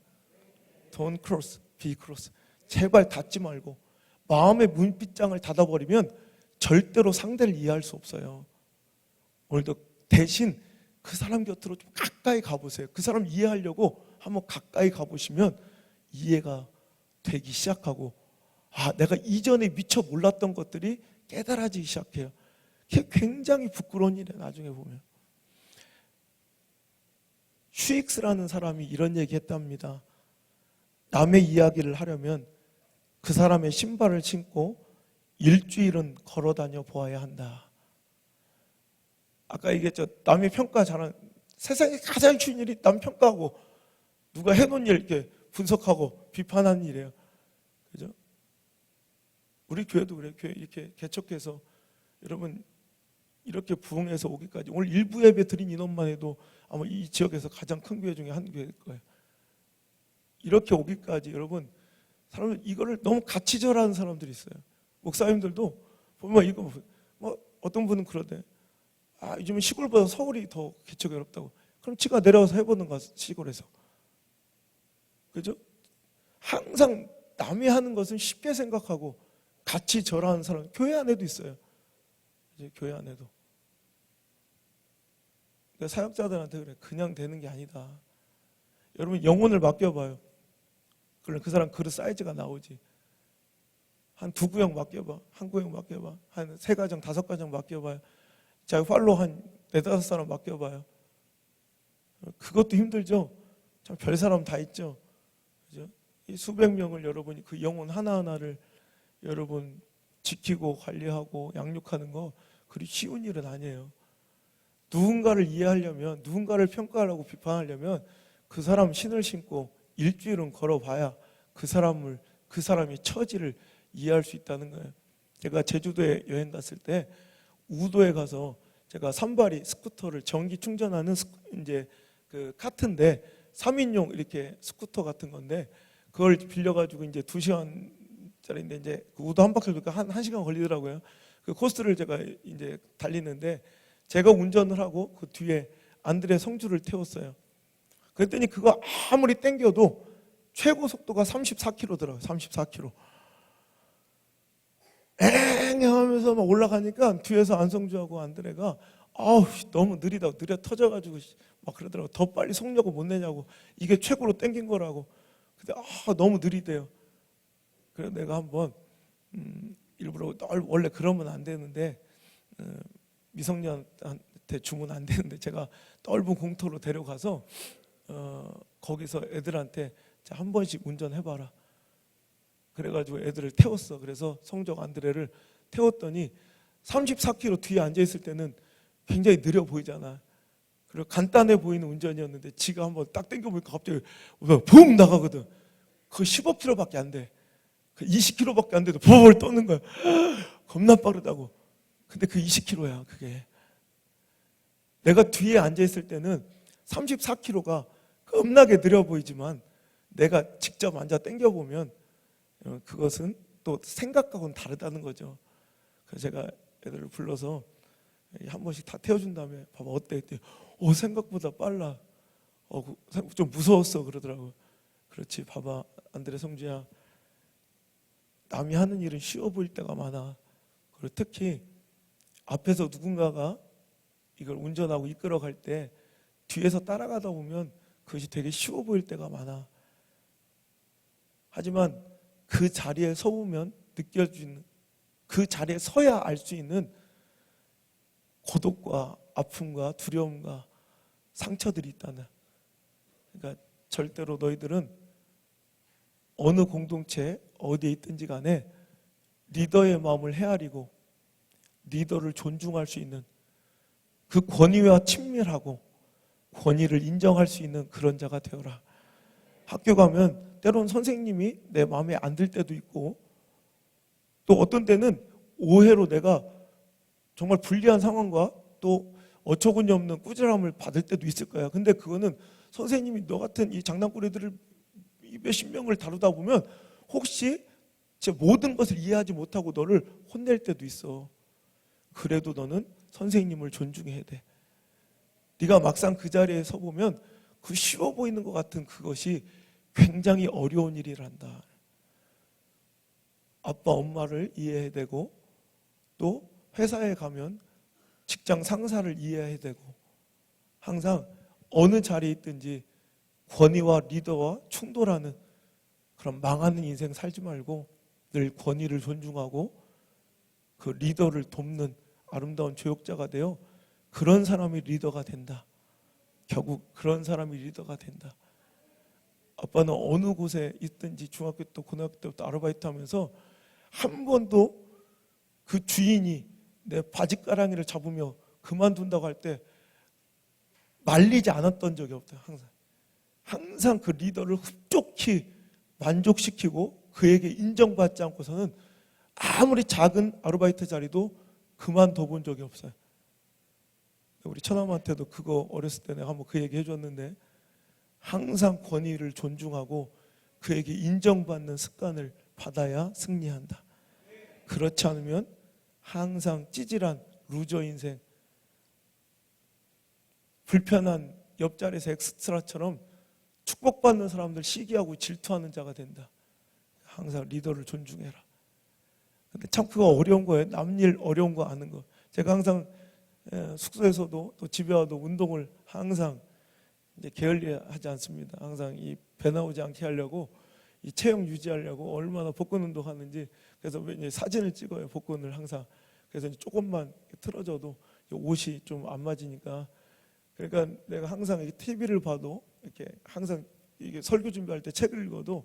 don't cross, be close. 제발 닫지 말고. 마음의 문빗장을 닫아버리면 절대로 상대를 이해할 수 없어요. 오늘도 대신 그 사람 곁으로 좀 가까이 가보세요. 그 사람 이해하려고 한번 가까이 가보시면 이해가 되기 시작하고, 내가 이전에 미처 몰랐던 것들이 깨달아지기 시작해요. 그게 굉장히 부끄러운 일이에요. 나중에 보면. 슈익스라는 사람이 이런 얘기 했답니다. 남의 이야기를 하려면 그 사람의 신발을 신고 일주일은 걸어다녀 보아야 한다. 아까 얘기했죠. 남의 평가 잘하는, 세상에 가장 쉬운 일이 남 평가하고 누가 해놓은 일 이렇게 분석하고 비판하는 일이에요. 그죠? 우리 교회도 그래요. 교회 이렇게 개척해서 여러분 이렇게 부흥해서 오기까지 오늘 일부 예배 드린 인원만 해도 아마 이 지역에서 가장 큰 교회 중에 한 교회일 거예요. 이렇게 오기까지 여러분, 사람들 이거를 너무 가치절하는 사람들이 있어요. 목사님들도 보면 이거 뭐 어떤 분은 그러대. 요즘은 시골보다 서울이 더 개척이 어렵다고. 그럼 지가 내려와서 해보는 거야, 시골에서. 그죠? 항상 남이 하는 것은 쉽게 생각하고 가치절하는 사람, 교회 안에도 있어요. 이제 교회 안에도. 그러니까 사역자들한테 그래. 그냥 되는 게 아니다. 여러분 영혼을 맡겨봐요. 그럼 그 사람 그릇 사이즈가 나오지. 한 2구역 맡겨봐. 한 구역 맡겨봐. 한 3가정, 5가정 맡겨봐요. 자, 활로 한 4-5사람 맡겨봐요. 그것도 힘들죠. 참 별 사람 다 있죠. 그죠? 이 수백 명을 여러분이 그 영혼 하나하나를 여러분 지키고 관리하고 양육하는 거 그리 쉬운 일은 아니에요. 누군가를 이해하려면, 누군가를 평가하려고 비판하려면 그 사람 신을 신고 일주일은 걸어봐야 그 사람의 처지를 이해할 수 있다는 거예요. 제가 제주도에 여행 갔을 때 우도에 가서 제가 산발이 스쿠터를 전기 충전하는 이제 그 카트인데 3인용 이렇게 스쿠터 같은 건데 그걸 빌려가지고 이제 2시간짜리인데 이제 그 우도 한 바퀴 돌니까 1시간 걸리더라고요. 그 코스를 제가 이제 달리는데 제가 운전을 하고 그 뒤에 안드레 성주를 태웠어요. 그랬더니 그거 아무리 땡겨도 최고 속도가 34km더라고요. 34km. 하면서 막 올라가니까 뒤에서 안성주하고 안드레가 너무 느리다고, 느려 터져가지고 막 그러더라고. 더 빨리 속력을 못 내냐고. 이게 최고로 땡긴 거라고. 근데 너무 느리대요. 그래서 내가 한번 일부러 원래 그러면 안 되는데 미성년한테 주면 안 되는데 제가 넓은 공터로 데려가서 거기서 애들한테 자, 한 번씩 운전해봐라. 그래가지고 애들을 태웠어. 그래서 성적 안드레를 태웠더니 34km 뒤에 앉아있을 때는 굉장히 느려 보이잖아. 그리고 간단해 보이는 운전이었는데 지가 한번 딱 당겨보니까 갑자기 붕 나가거든. 그거 15km밖에 안 돼. 20km밖에 안 돼도 벌 떠는 거야. 겁나 빠르다고. 근데 그 20km야 그게. 내가 뒤에 앉아있을 때는 34km가 겁나게 느려 보이지만 내가 직접 앉아 당겨보면 그것은 또 생각하고는 다르다는 거죠. 그래서 제가 애들을 불러서 한 번씩 다 태워준 다음에 봐봐 어때? 했더니 생각보다 빨라. 좀 무서웠어 그러더라고. 그렇지 봐봐 안드레 성주야. 남이 하는 일은 쉬워 보일 때가 많아. 그리고 특히 앞에서 누군가가 이걸 운전하고 이끌어갈 때 뒤에서 따라가다 보면 그것이 되게 쉬워 보일 때가 많아. 하지만 그 자리에 서보면 느껴지는, 그 자리에 서야 알 수 있는 고독과 아픔과 두려움과 상처들이 있다는. 그러니까 절대로 너희들은 어느 공동체 어디에 있든지 간에 리더의 마음을 헤아리고 리더를 존중할 수 있는 그 권위와 친밀하고 권위를 인정할 수 있는 그런 자가 되어라. 학교 가면 때론 선생님이 내 마음에 안 들 때도 있고, 또 어떤 때는 오해로 내가 정말 불리한 상황과 또 어처구니 없는 꾸지람을 받을 때도 있을 거야. 근데 그거는 선생님이 너 같은 이 장난꾸러기들을 몇십 명을 다루다 보면 혹시 제 모든 것을 이해하지 못하고 너를 혼낼 때도 있어. 그래도 너는 선생님을 존중해야 돼. 네가 막상 그 자리에 서보면 그 쉬워 보이는 것 같은 그것이 굉장히 어려운 일이란다. 아빠 엄마를 이해해야 되고, 또 회사에 가면 직장 상사를 이해해야 되고, 항상 어느 자리에 있든지 권위와 리더와 충돌하는 그런 망하는 인생 살지 말고 늘 권위를 존중하고 그 리더를 돕는 아름다운 조력자가 되어 그런 사람이 리더가 된다. 결국 그런 사람이 리더가 된다. 아빠는 어느 곳에 있든지 중학교 때 고등학교 때부터 아르바이트 하면서 한 번도 그 주인이 내 바지가랑이를 잡으며 그만둔다고 할 때 말리지 않았던 적이 없다. 항상 그 리더를 흡족히 만족시키고 그에게 인정받지 않고서는 아무리 작은 아르바이트 자리도 그만둬 본 적이 없어요. 우리 처남한테도 그거 어렸을 때 내가 한번 그 얘기 해줬는데, 항상 권위를 존중하고 그에게 인정받는 습관을 받아야 승리한다. 그렇지 않으면 항상 찌질한 루저 인생, 불편한 옆자리에서 엑스트라처럼 축복받는 사람들 시기하고 질투하는 자가 된다. 항상 리더를 존중해라. 근데 참 그거 어려운 거예요. 남일 어려운 거 아는 거. 제가 항상 숙소에서도 또 집에 와도 운동을 항상 이제 게을리하지 않습니다. 항상 이 배 나오지 않게 하려고, 이 체형 유지하려고 얼마나 복근 운동하는지. 그래서 이제 사진을 찍어요. 복근을 항상. 그래서 이제 조금만 틀어져도 옷이 좀 안 맞으니까. 그러니까 내가 항상 TV를 봐도 이렇게 항상 이게 설교 준비할 때 책을 읽어도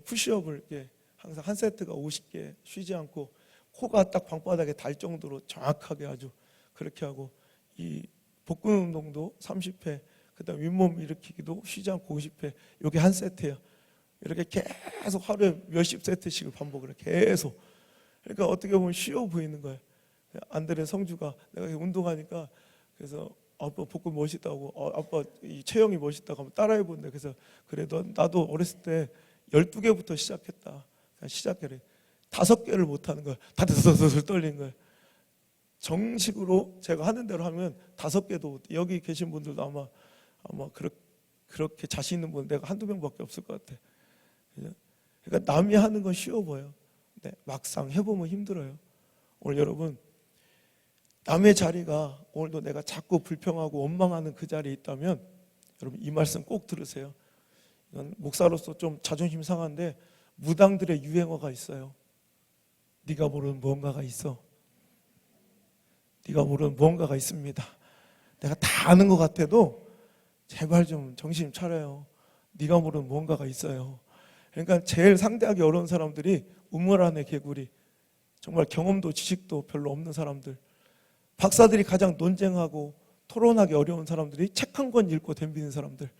푸시업을 이렇게 항상 한 세트가 50개 쉬지 않고 코가 딱 방바닥에 닿을 정도로 정확하게 아주 그렇게 하고, 이 복근 운동도 30회, 그다음 윗몸 일으키기도 쉬지 않고 50회, 이게 한 세트예요. 이렇게 계속 하루에 몇십 세트씩을 반복을 해. 계속. 그러니까 어떻게 보면 쉬워 보이는 거예요. 안드레 성주가 내가 운동하니까 그래서 아빠 복근 멋있다고, 아빠 이 체형이 멋있다고 하면 따라해 본대. 그래서 그래, 나도 어렸을 때 12개부터 시작했다. 그냥 시작해래. 5개를 못하는 거야. 다 들들들 떨리는 거야. 정식으로 제가 하는 대로 하면 5개도 여기 계신 분들도 아마 그렇게 자신 있는 분 내가 한두 명밖에 없을 것 같아. 그러니까 남이 하는 건 쉬워 보여. 네, 막상 해보면 힘들어요. 오늘 여러분, 남의 자리가 오늘도 내가 자꾸 불평하고 원망하는 그 자리에 있다면 여러분 이 말씀 꼭 들으세요. 이건 목사로서 좀 자존심 상한데 무당들의 유행어가 있어요. 네가 모르는 무언가가 있어. 네가 모르는 무언가가 있습니다. 내가 다 아는 것 같아도 제발 좀 정신 차려요. 네가 모르는 무언가가 있어요. 그러니까 제일 상대하기 어려운 사람들이 우물 안의 개구리, 정말 경험도 지식도 별로 없는 사람들, 박사들이 가장 논쟁하고 토론하기 어려운 사람들이 책 한 권 읽고 덤비는 사람들,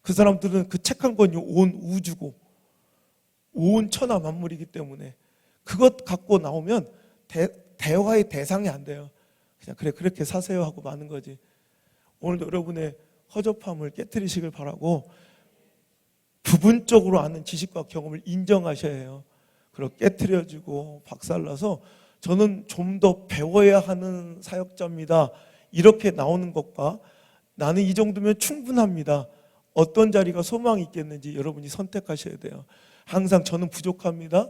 그 사람들은 그 책 한 권이 온 우주고 온 천하 만물이기 때문에 그것 갖고 나오면 대화의 대상이 안 돼요. 그냥 그래 그렇게 사세요 하고 마는 거지. 오늘도 여러분의 허접함을 깨트리시길 바라고, 부분적으로 아는 지식과 경험을 인정하셔야 해요. 그리고 깨트려지고 박살나서 저는 좀 더 배워야 하는 사역자입니다, 이렇게 나오는 것과 나는 이 정도면 충분합니다, 어떤 자리가 소망이 있겠는지 여러분이 선택하셔야 돼요. 항상 저는 부족합니다,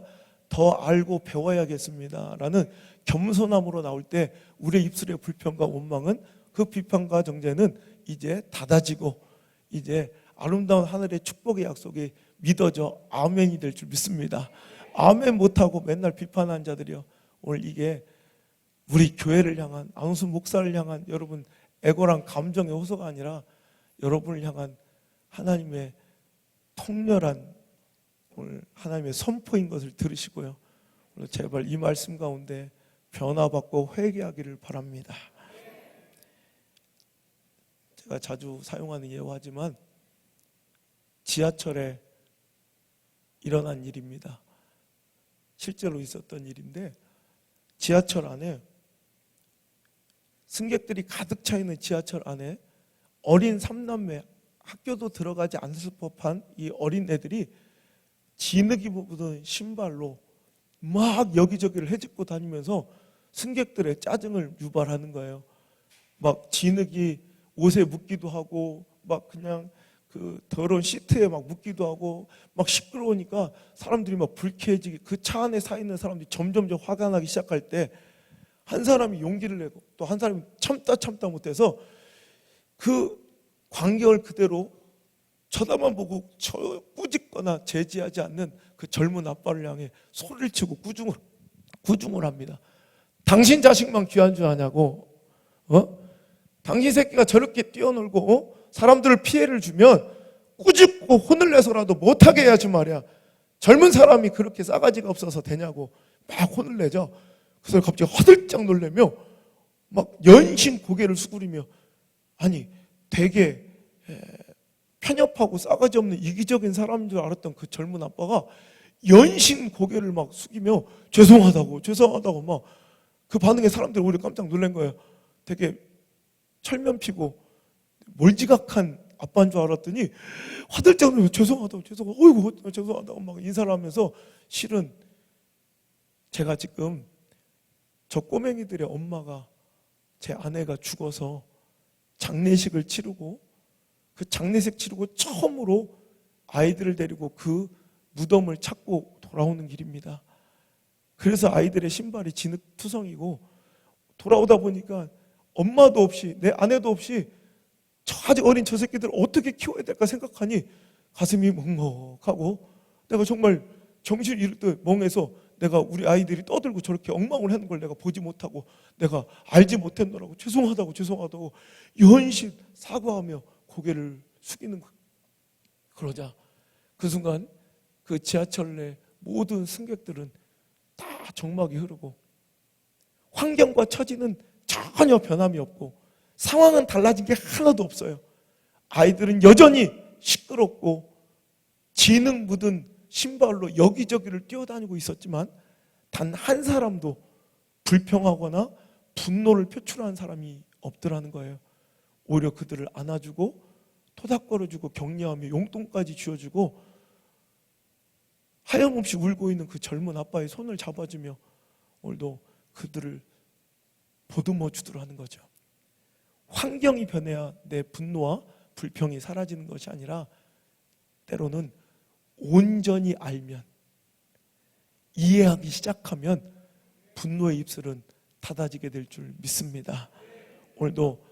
더 알고 배워야겠습니다 라는 겸손함으로 나올 때 우리의 입술의 불평과 원망은, 그 비판과 정죄는 이제 닫아지고 이제 아름다운 하늘의 축복의 약속이 믿어져 아멘이 될 줄 믿습니다. 아멘 못하고 맨날 비판하는 자들이요, 오늘 이게 우리 교회를 향한, 안우수 목사를 향한 여러분 애고랑 감정의 호소가 아니라 여러분을 향한 하나님의 통렬한 오늘 하나님의 선포인 것을 들으시고요, 오늘 제발 이 말씀 가운데 변화받고 회개하기를 바랍니다. 제가 자주 사용하는 예화지만 지하철에 일어난 일입니다. 실제로 있었던 일인데, 지하철 안에 승객들이 가득 차 있는 지하철 안에 어린 삼남매, 학교도 들어가지 않을 법한 이 어린 애들이 진흙이 묻은 신발로 막 여기저기를 헤집고 다니면서 승객들의 짜증을 유발하는 거예요. 막 진흙이 옷에 묻기도 하고, 막 그냥 그 더러운 시트에 막 묻기도 하고, 막 시끄러우니까 사람들이 막 불쾌해지기, 그 차 안에 사 있는 사람들이 점점점 화가 나기 시작할 때 한 사람이 용기를 내고 또 한 사람이 참다 못해서 그 광경을 그대로 쳐다만 보고 꾸짖거나 제지하지 않는 그 젊은 아빠를 향해 소리를 치고 구중을 합니다. 당신 자식만 귀한 줄 아냐고, 당신 새끼가 저렇게 뛰어놀고 사람들을 피해를 주면 꾸짖고 혼을 내서라도 못하게 해야지 말이야. 젊은 사람이 그렇게 싸가지가 없어서 되냐고 막 혼을 내죠. 그래서 갑자기 허들짝 놀라며 막 연신 고개를 숙이며, 아니 되게 편협하고 싸가지 없는 이기적인 사람인 줄 알았던 그 젊은 아빠가 연신 고개를 막 숙이며 죄송하다고 막, 그 반응에 사람들이 오히려 깜짝 놀란 거예요. 되게 철면 피고 몰지각한 아빠인 줄 알았더니 화들짝 놀라며 죄송하다고 막 인사를 하면서, 실은 제가 지금 저 꼬맹이들의 엄마가, 제 아내가 죽어서 장례식을 치르고, 그 장례식 치르고 처음으로 아이들을 데리고 그 무덤을 찾고 돌아오는 길입니다. 그래서 아이들의 신발이 진흙투성이고, 돌아오다 보니까 엄마도 없이 내 아내도 없이 아직 어린 저 새끼들을 어떻게 키워야 될까 생각하니 가슴이 먹먹하고, 내가 정말 정신을 잃을 때 멍해서 내가 우리 아이들이 떠들고 저렇게 엉망을 하는 걸 내가 보지 못하고 내가 알지 못했노라고 죄송하다고 연신 사과하며 고개를 숙이는 거예요. 그러자 그 순간 그 지하철 내 모든 승객들은 다 정막이 흐르고, 환경과 처지는 전혀 변함이 없고 상황은 달라진 게 하나도 없어요. 아이들은 여전히 시끄럽고 진흙 묻은 신발로 여기저기를 뛰어다니고 있었지만 단 한 사람도 불평하거나 분노를 표출하는 사람이 없더라는 거예요. 오히려 그들을 안아주고 토닥거려주고 격려하며 용돈까지 쥐어주고, 하염없이 울고 있는 그 젊은 아빠의 손을 잡아주며 오늘도 그들을 보듬어 주더라는 거죠. 환경이 변해야 내 분노와 불평이 사라지는 것이 아니라, 때로는 온전히 알면, 이해하기 시작하면 분노의 입술은 닫아지게 될 줄 믿습니다. 오늘도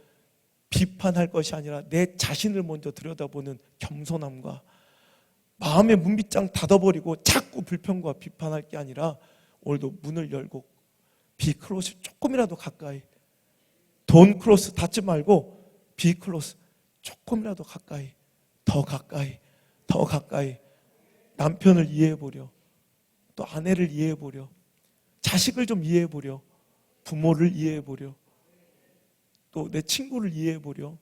비판할 것이 아니라 내 자신을 먼저 들여다보는 겸손함과, 마음의 문빗장 닫아버리고 자꾸 불평과 비판할 게 아니라 오늘도 문을 열고 비클로스 조금이라도 가까이, 돈 크로스 닫지 말고 비클로스 조금이라도 가까이, 더 가까이 남편을 이해해보려, 또 아내를 이해해보려, 자식을 좀 이해해보려, 부모를 이해해보려, 또 내 친구를 이해해보려,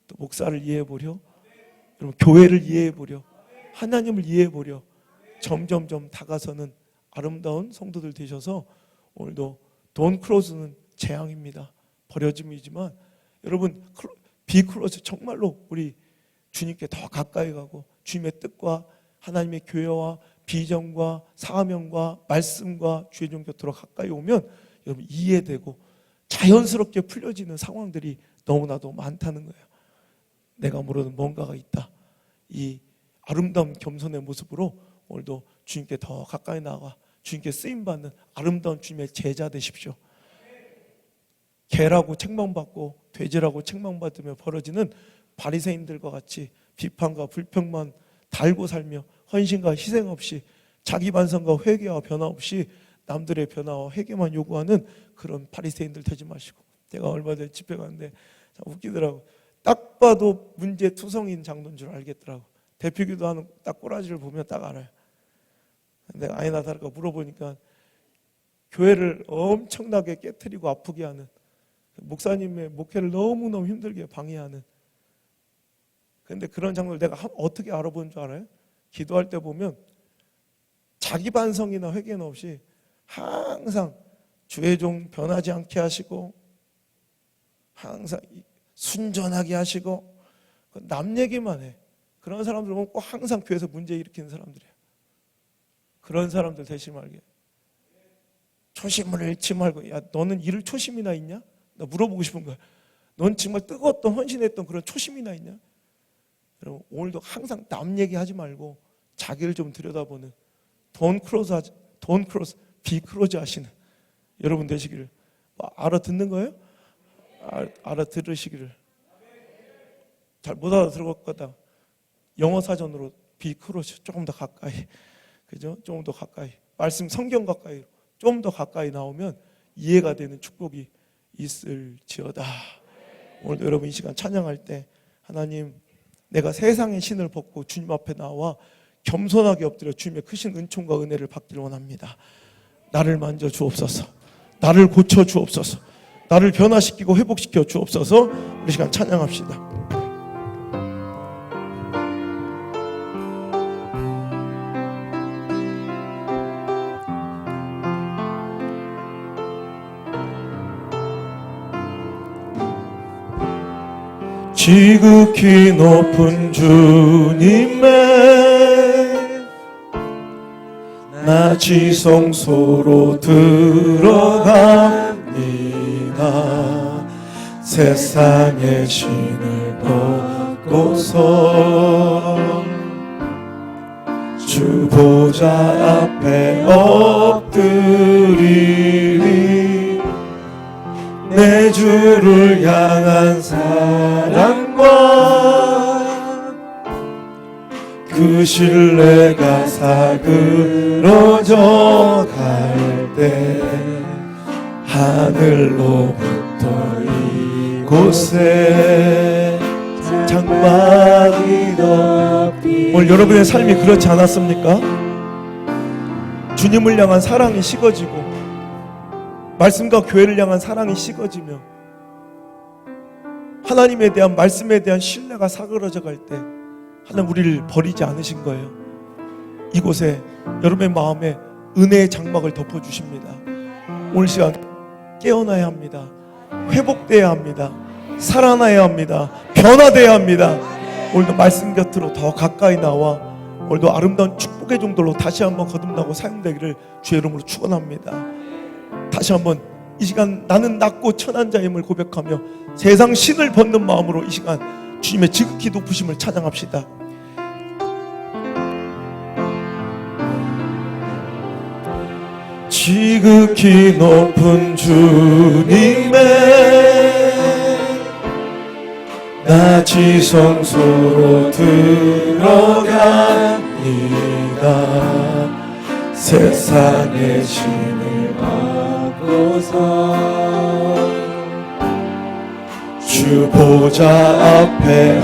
또 목사를 이해해보려, 여러분 교회를 이해해보려, 하나님을 이해해보려, 점점점 다가서는 아름다운 성도들 되셔서, 오늘도 돈 크로스는 재앙입니다. 버려짐이지만 여러분 비크로스 정말로 우리 주님께 더 가까이 가고 주님의 뜻과 하나님의 교회와 비전과 사명과 말씀과 주의 종 곁으로 가까이 오면 여러분 이해되고 자연스럽게 풀려지는 상황들이 너무나도 많다는 거예요. 내가 모르는 뭔가가 있다. 이 아름다운 겸손의 모습으로 오늘도 주님께 더 가까이 나아가 주님께 쓰임받는 아름다운 주님의 제자 되십시오. 개라고 책망받고 돼지라고 책망받으며 벌어지는 바리새인들과 같이 비판과 불평만 달고 살며 헌신과 희생 없이 자기 반성과 회개와 변화 없이 남들의 변화와 회개만 요구하는 그런 바리새인들 되지 마시고, 제가 얼마 전에 집회 갔는데 참 웃기더라고. 딱 봐도 문제투성인 장로인 줄 알겠더라고. 대표기도 하는 딱 꼬라지를 보면 딱 알아요. 내가 아니나 다를까 물어보니까 교회를 엄청나게 깨트리고 아프게 하는, 목사님의 목회를 너무너무 힘들게 방해하는 근데 그런 장면을 내가 어떻게 알아본 줄 알아요? 기도할 때 보면 자기 반성이나 회개는 없이 항상 주의 종 변하지 않게 하시고 항상 순전하게 하시고 남 얘기만 해. 그런 사람들 보면 꼭 항상 교회에서 문제 일으키는 사람들이에요. 그런 사람들 되시 말게. 초심을 잃지 말고, 야, 너는 이를 초심이나 있냐? 나 물어보고 싶은 거야. 넌 정말 뜨거웠던 헌신했던 그런 초심이나 있냐? 여러분, 오늘도 항상 남 얘기하지 말고 자기를 좀 들여다보는 돈 크로스, 비 크로즈 하시는 여러분 되시기를. 알아듣는 거예요? 알아들으시기를. 잘 못 알아들을 거다. 영어 사전으로 비 크로즈 조금 더 가까이, 그죠? 조금 더 가까이. 말씀 성경 가까이, 좀 더 가까이 나오면 이해가 되는 축복이 있을지어다. 오늘도 여러분 이 시간 찬양할 때 하나님, 내가 세상의 신을 벗고 주님 앞에 나와 겸손하게 엎드려 주님의 크신 은총과 은혜를 받기를 원합니다. 나를 만져 주옵소서. 나를 고쳐 주옵소서. 나를 변화시키고 회복시켜 주옵소서. 우리 시간 찬양합시다. 지극히 높은 주님의 나 지성소로 들어갑니다. 세상의 신을 벗고서 주 보좌 앞에 엎드리리. 내 주를 향한 사랑과 그 신뢰가 사그러져 갈 때 하늘로부터 이곳에 장막이 덮이. 오늘 여러분의 삶이 그렇지 않았습니까? 주님을 향한 사랑이 식어지고 말씀과 교회를 향한 사랑이 식어지며 하나님에 대한 말씀에 대한 신뢰가 사그러져 갈 때 하나님 우리를 버리지 않으신 거예요. 이곳에 여러분의 마음에 은혜의 장막을 덮어주십니다. 오늘 시간 깨어나야 합니다. 회복돼야 합니다. 살아나야 합니다. 변화돼야 합니다. 오늘도 말씀 곁으로 더 가까이 나와 오늘도 아름다운 축복의 종들로 다시 한번 거듭나고 사용되기를 주의 이름으로 축원합니다. 다시 한번 이 시간 나는 낮고 천한 자임을 고백하며 세상 신을 벗는 마음으로 이 시간 주님의 지극히 높으심을 찬양합시다. 지극히 높은 주님의 나 지성소로 들어갑니다. 세상의 신을 주 보좌 앞에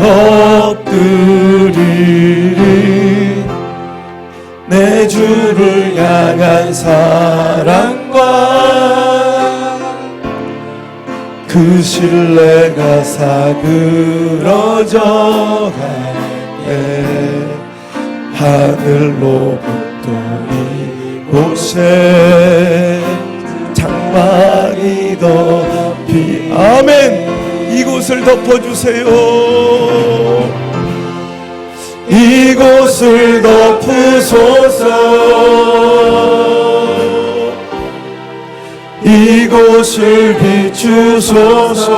엎드리리. 내 주를 향한 사랑과 그 신뢰가 사그러져 갈 때 하늘로부터 이곳에 장막이 덮이. 아멘. 이곳을 덮어주세요. 이곳을 덮으소서. 이곳을 비추소서.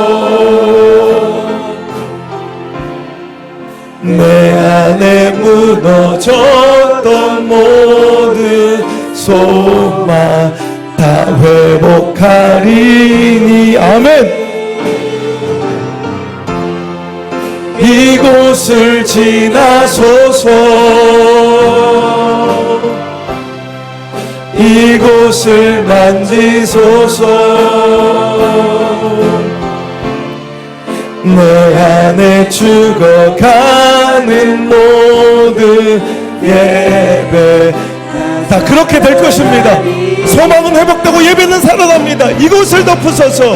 내 안에 무너졌던 모든 소망 다 회복하리니. 아멘. 이곳을 지나소서. 이곳을 만지소서. 내 안에 죽어가는 모든 예배 다 그렇게 될 것입니다. 소망은 회복되고 예배는 살아납니다. 이곳을 덮으소서.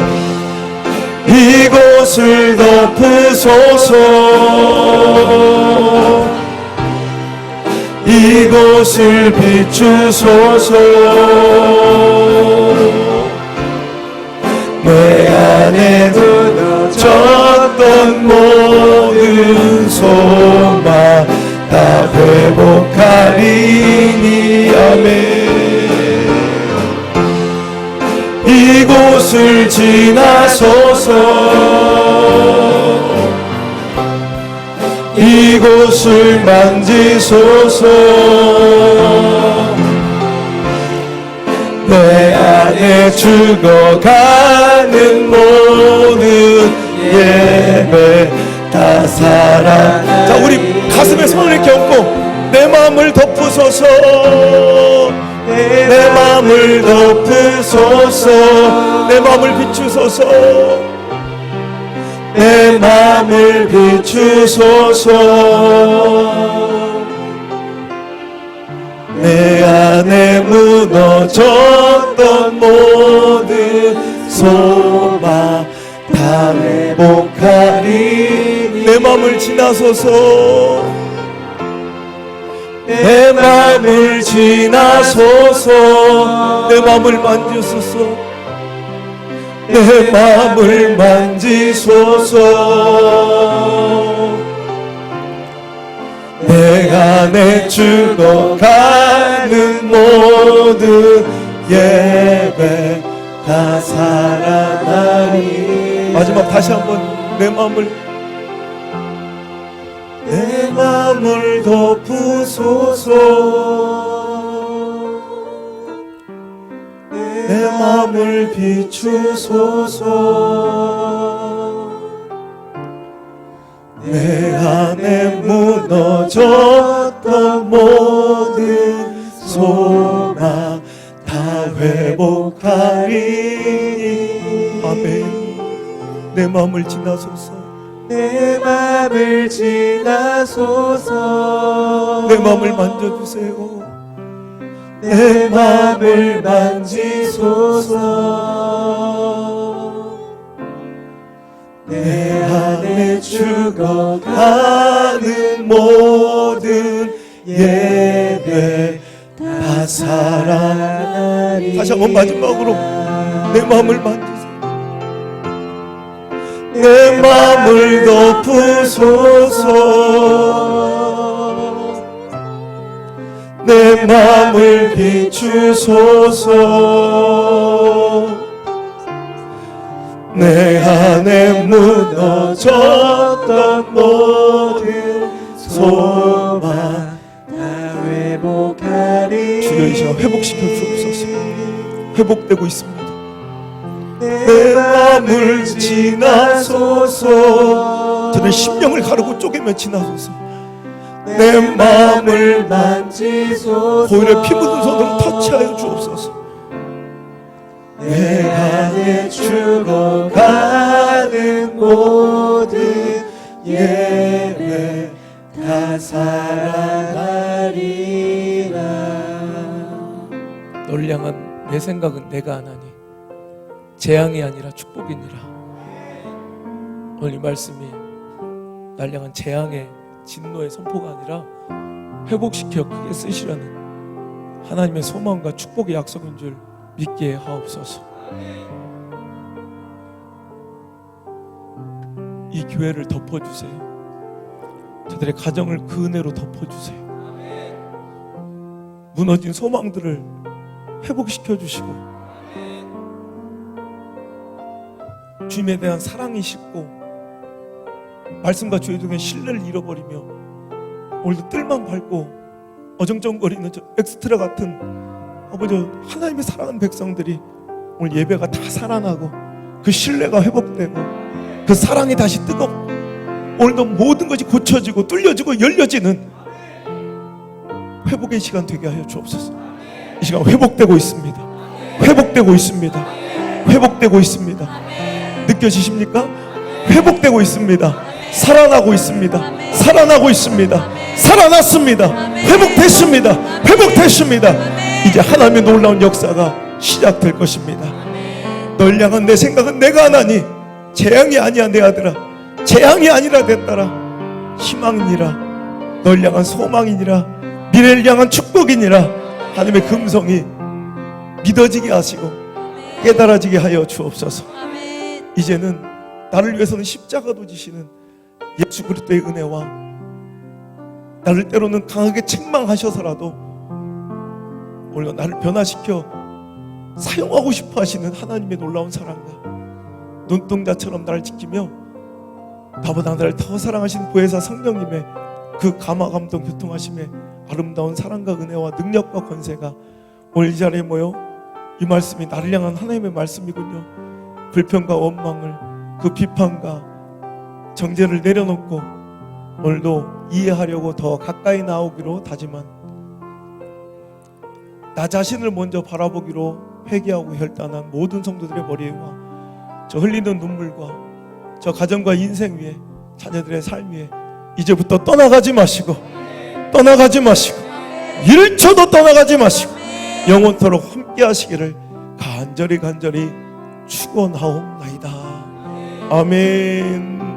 이곳을 덮으소서. 이곳을 비추소서. 내 안에 무너졌던 모든 소망 다 회복하리니. 아멘. 이곳을 지나소서. 이곳을 만지소서. 내 안에 죽어가는 모든 예배 다 사랑. 자, 우리 가슴에 손을 이렇게 얹고 내 마음을 덮으소서. 내 마음을 덮으소서. 내 마음을 비추소서. 내 마음을 비추소서. 내 안에 무너졌던 모든 소망 다 회복하리. 내 마음을 지나소서. 내 마음을 지나소서. 내 마음을 만지소서. 내 마음을 만지소서. 내 안에 죽어가는 모든 예배 다 살아나리. 마지막 다시 한번 내 마음을 덮으소서. 내 마음을 비추소서. 내 안에 무너졌던 모든 소망 다 회복하리니. 아멘. 내 마음을 지나소서. 내 마음을 지나소서. 내 마음을 만져주세요. 내 마음을 만지소서. 내 안에 죽어가는 모든 예배 다 살아나리. 다시 한번 마지막으로 내 마음을 만지세요. 내 마음을 덮으소서. 내 마음을 비추소서. 내 안에 무너졌던 모든 소망 다 회복하리. 주여 이 시간 회복시켜 주옵소서. 회복되고 있습니다. 내 마음을 지나소서. 저는 심령을 가르고 쪼개며 지나소서. 내 마음을 만지소서. 고인의 피 묻은 손으로 터치하여 주옵소서. 내 안에 죽어가는 모든 예배 다 살아나리라. 너를 향한 내 생각은 내가 안 하니 재앙이 아니라 축복이니라. 오늘 이 말씀이 날 향한 재앙의 진노의 선포가 아니라 회복시켜 크게 쓰시라는 하나님의 소망과 축복의 약속인 줄 믿게 하옵소서. 이 교회를 덮어주세요. 저들의 가정을 그 은혜로 덮어주세요. 무너진 소망들을 회복시켜 주시고 주님에 대한 사랑이 식고 말씀과 주의 중에 신뢰를 잃어버리며 오늘도 뜰만 밟고 어정쩡거리는 저 엑스트라 같은 아버지 하나님의 사랑하는 백성들이 오늘 예배가 다 살아나고 그 신뢰가 회복되고 그 사랑이 다시 뜨겁고 오늘도 모든 것이 고쳐지고 뚫려지고 열려지는 회복의 시간 되게 하여 주옵소서. 이 시간 회복되고 있습니다. 회복되고 있습니다. 회복되고 있습니다. 느껴지십니까? 회복되고 있습니다. 살아나고 있습니다. 살아나고 있습니다. 살아났습니다. 회복됐습니다. 회복됐습니다. 이제 하나님의 놀라운 역사가 시작될 것입니다. 널 향한 내 생각은 내가 하나니 재앙이 아니야 내 아들아, 재앙이 아니라 내 딸아, 희망이니라, 널 향한 소망이니라, 미래를 향한 축복이니라. 하나님의 금성이 믿어지게 하시고 깨달아지게 하여 주옵소서. 이제는 나를 위해서는 십자가도 지시는 예수 그리스도의 은혜와 나를 때로는 강하게 책망하셔서라도 오히려 나를 변화시켜 사용하고 싶어 하시는 하나님의 놀라운 사랑과 눈동자처럼 나를 지키며 나보다 나를 더 사랑하시는 보혜사 성령님의 그 감화감동 교통하심의 아름다운 사랑과 은혜와 능력과 권세가 오늘 이 자리에 모여 이 말씀이 나를 향한 하나님의 말씀이군요. 불평과 원망을, 그 비판과 정죄를 내려놓고 오늘도 이해하려고 더 가까이 나오기로 다짐한 나 자신을 먼저 바라보기로 회개하고 결단한 모든 성도들의 머리와 저 흘리는 눈물과 저 가정과 인생 위에 자녀들의 삶 위에 이제부터 떠나가지 마시고 1초도 떠나가지 마시고 영원토록 함께 하시기를 간절히 축원하옵나이다. 아멘.